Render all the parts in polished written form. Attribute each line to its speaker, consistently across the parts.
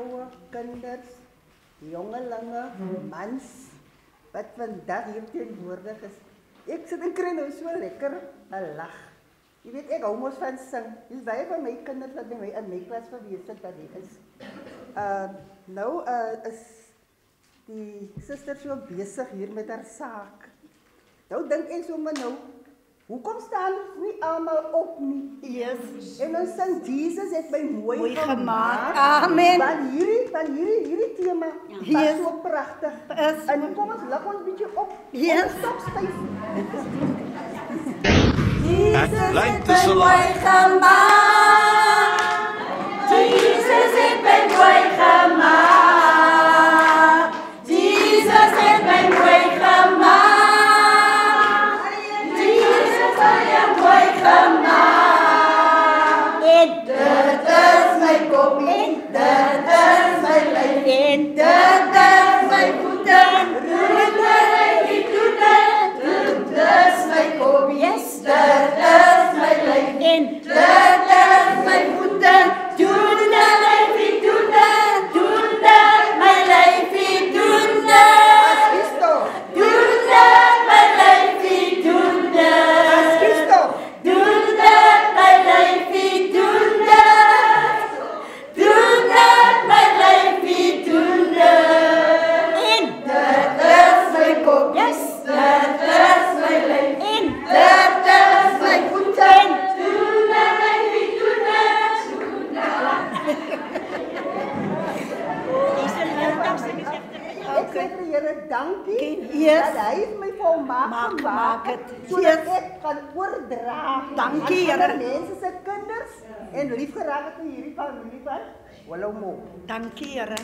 Speaker 1: vroue, kinders, jongelinge, mans, wat vandag hier teenwoordig is. Ek sit en kry nou so lekker 'n lag. Jy weet, ek hou mos van sing. Dis baie van my kinders wat by my in my klas verwees het dat dit is. Nou is die suster so besig hier met haar saak. Nou dink ek sommer nou, hoekom staan ons nie almal op nie?
Speaker 2: Yes.
Speaker 1: En ons sing Jesus het my mooi
Speaker 2: gemaak. Amen.
Speaker 1: Want hierdie tema
Speaker 2: Yes.
Speaker 1: was so pragtig.
Speaker 2: Is-
Speaker 1: En kom ons lig ons bietjie op.
Speaker 2: Yes.
Speaker 1: Ons stop styf.
Speaker 3: Het lijkt te zo lang.
Speaker 2: gemaakt. Jesus het my mooi gemaakt. Jesus het my mooi gemaakt. Jesus het my mooi gemaakt. En dit is my kop en dit is my lyf en dit is my voete. Dit is my kop, yes, dit is my lyf en dit is my voete. Doen dit, lyfie, doen dit, my lyfie, doen dit.
Speaker 1: Christo.
Speaker 2: Doen dit, my lyfie, doen dit.
Speaker 1: Christo.
Speaker 2: Doen dit, my lyfie, doen dit. Doen dit, my lyfie, doen dit. En dit is my kop, yes, dit is my lyf en dit is my voete. Doen dit, lyfie, doen dit.
Speaker 1: Ek sê vir die Here dankie
Speaker 2: Yes.
Speaker 1: dat hy my volmaak gemaak het sodat
Speaker 2: Yes.
Speaker 1: ek kan oordra
Speaker 2: Dankie,
Speaker 1: aan ander
Speaker 2: Here.
Speaker 1: mense se kinders en lief geraak het vir hierdie familie van Wallomo.
Speaker 2: Dankie, Here.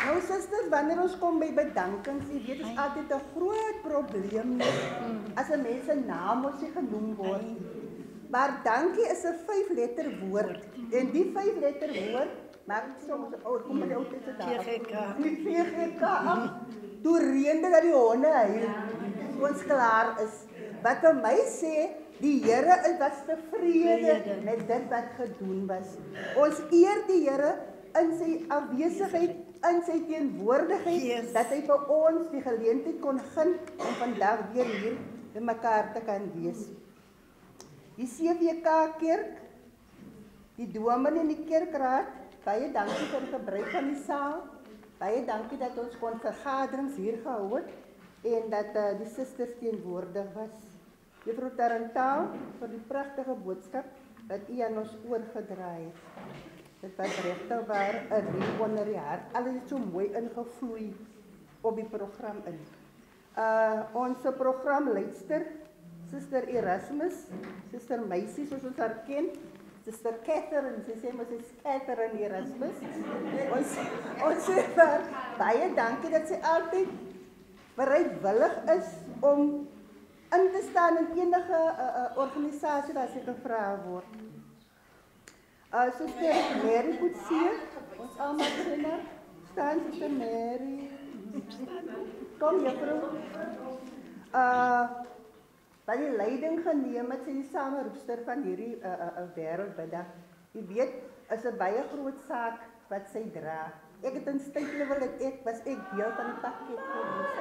Speaker 1: Nou susters, wanneer ons kom by bedankings, jy weet, is altyd 'n groot probleem as 'n mens se naam mos nie genoem word. Maar dankie is 'n 5-letter woord en die 5-letter woord maak dit soms kom met die ou tyd daar.
Speaker 2: VGK.
Speaker 1: Die VGK. Toe reën dit dat die honde huil. Ons klaar is. Wat vir my sê, die Here was tevrede met dit wat gedoen was. Ons eer die Here in sy afwesigheid, in sy teenwoordigheid,
Speaker 2: Yes.
Speaker 1: dat hy vir ons die geleentheid kon gun om vandag weer hier by mekaar te kan wees. Die CVK kerk, die dominee en die kerkraad, baie dankie vir die gebruik van die saal. Baie dankie dat ons kon vergaderings hier gehou het en dat die susters teenwoordig was. Juffrou Tarantaal vir die pragtige boodskap wat u aan ons oorgedra het. Dit was regtig waar 'n riem onder die hart. Alles het so mooi ingevloei op die program in. Ons programleidster, Suster Erasmus, Suster Meisie soos ons haar ken, Suster Catherine, sy sê maar sy is Catherine Erasmus. Ons sê vir baie dankie dat sy altyd bereidwillig is om in te staan in enige organisasie waar sy gevra word. Suster Mary Coetzee, ons almal ken haar, staan Suster Mary. Kom juffrou. Wat die leiding geneem het, sy die sameroepster van hierdie wêreldbiddag. Jy weet, is 'n baie groot saak wat sy dra. Ek het in Styflevel was ek deel van die pakket gewees.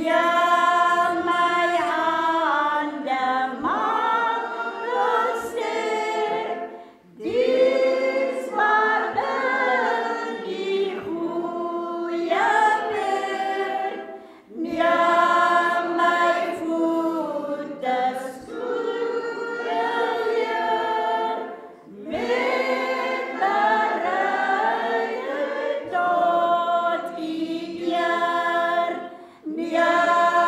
Speaker 2: Ja, my hande maak sterk, dis maar die goeie werk. Ja, my voete skoeien met bereidheid tot die eer. Ja.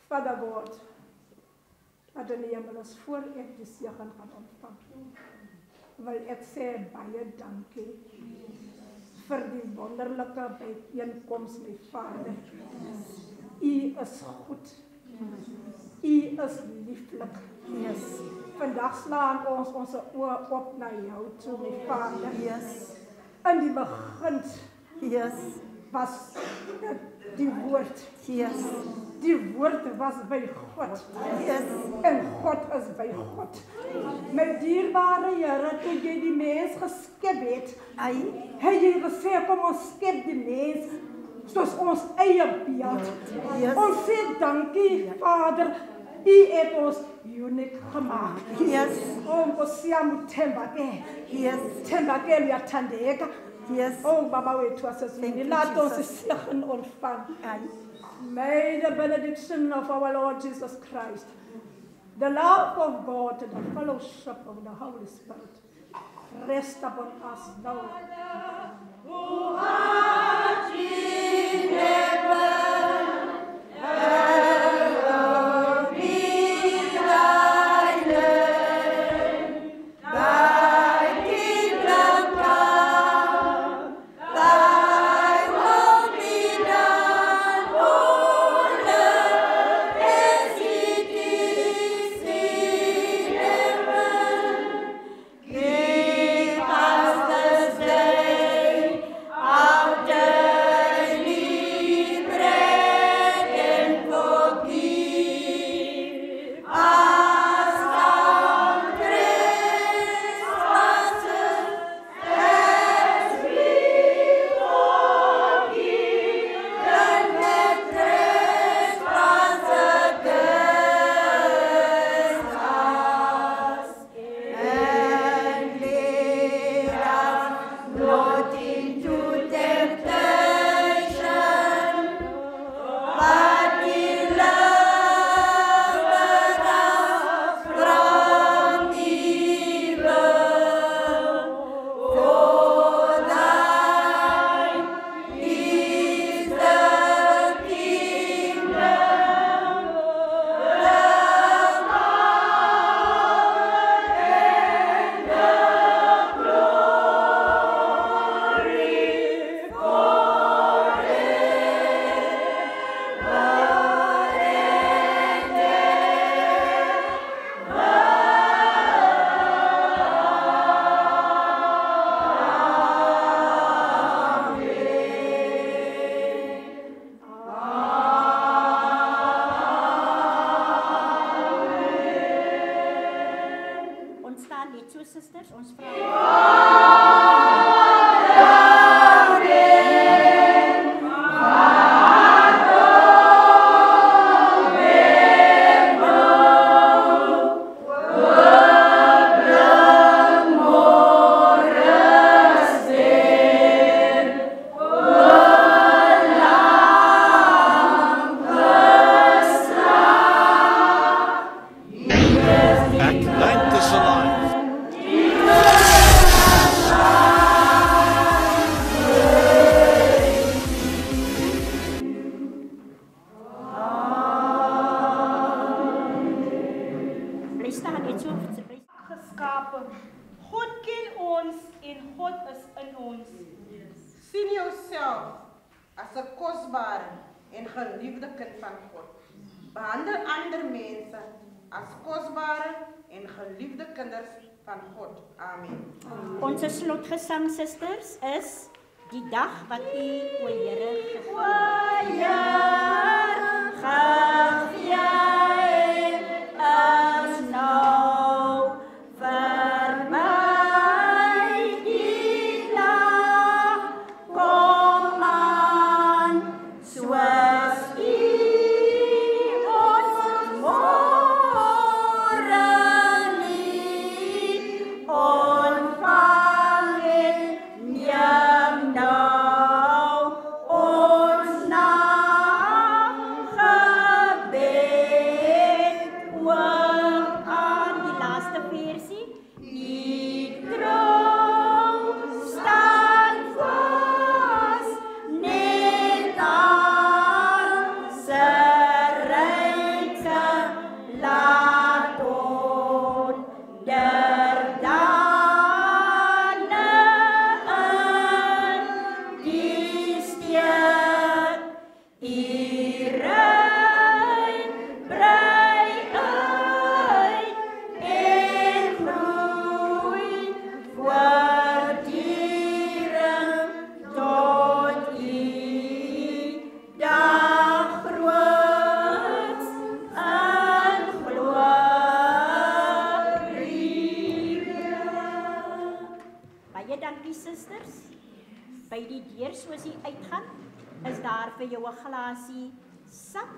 Speaker 4: Vader God, dat in die hemel is voor ek die segen gaan ontvang. Wil ek sê baie dankie vir die wonderlike byeenkoms, my Vader. U is goed. U is lieflik.
Speaker 2: Yes.
Speaker 4: Vandag slaan ons oë op na jou toe, my Vader.
Speaker 2: Yes.
Speaker 4: In die begin
Speaker 2: Yes.
Speaker 4: was die woord.
Speaker 2: Yes.
Speaker 4: Die woord was by God.
Speaker 2: Yes.
Speaker 4: En God is by God. My dierbare Here, toe jy die mens geskep het,
Speaker 2: Ai.
Speaker 4: het jy gesê kom ons skep die mens soos ons eie beeld.
Speaker 2: Yes.
Speaker 4: Ons sê dankie, Vader, U het ons uniek gemaak.
Speaker 2: Yes.
Speaker 4: Nkosi yami uthembake.
Speaker 2: Yes.
Speaker 4: Thembake uyathandeka.
Speaker 2: Yes.
Speaker 4: Oh Baba wethu wasezulwini,
Speaker 2: Thank you,
Speaker 4: laat ons
Speaker 2: Jesus.
Speaker 4: isegen ontvang.
Speaker 2: Ai.
Speaker 4: May the benediction of our Lord Jesus Christ, the love of God, and the fellowship of the Holy Spirit rest upon us now.
Speaker 2: Who art in heaven, hallowed be thy name. Thy kingdom come, thy will be done on earth as it is in heaven. Give us this day our daily bread, and forgive us our trespasses as we forgive them that trespass against us. And lead us not into temptation, but deliver us from evil. For thine is the kingdom, the power, and the glory forever
Speaker 5: Ons staan net so, susters, ons vra.
Speaker 3: Atlantis alive.
Speaker 5: Bly staan net so. so
Speaker 6: geskapen. God ken ons en God is in ons.
Speaker 7: Sien jouself as 'n kosbare en geliefde kind van God. Behandel ander mense as kosbare en geliefde kinders van God. Amen.
Speaker 5: Ons slotgesang, susters, is die dag wat U, o Here, gaf jy is nou vir my die lag kom aan soos U ons morgenlied ontvang het, neem nou ons nachtgebed ook aan. Die laaste versie. Die trouw staan vas, net aan sy ryke laat onderdane in die steek. Die rein brei uit en groei voortdurend tot dag groot in glorie. Baie dankie, susters. By die deur soos jy uitgaan, is daar vir jou 'n glasie sap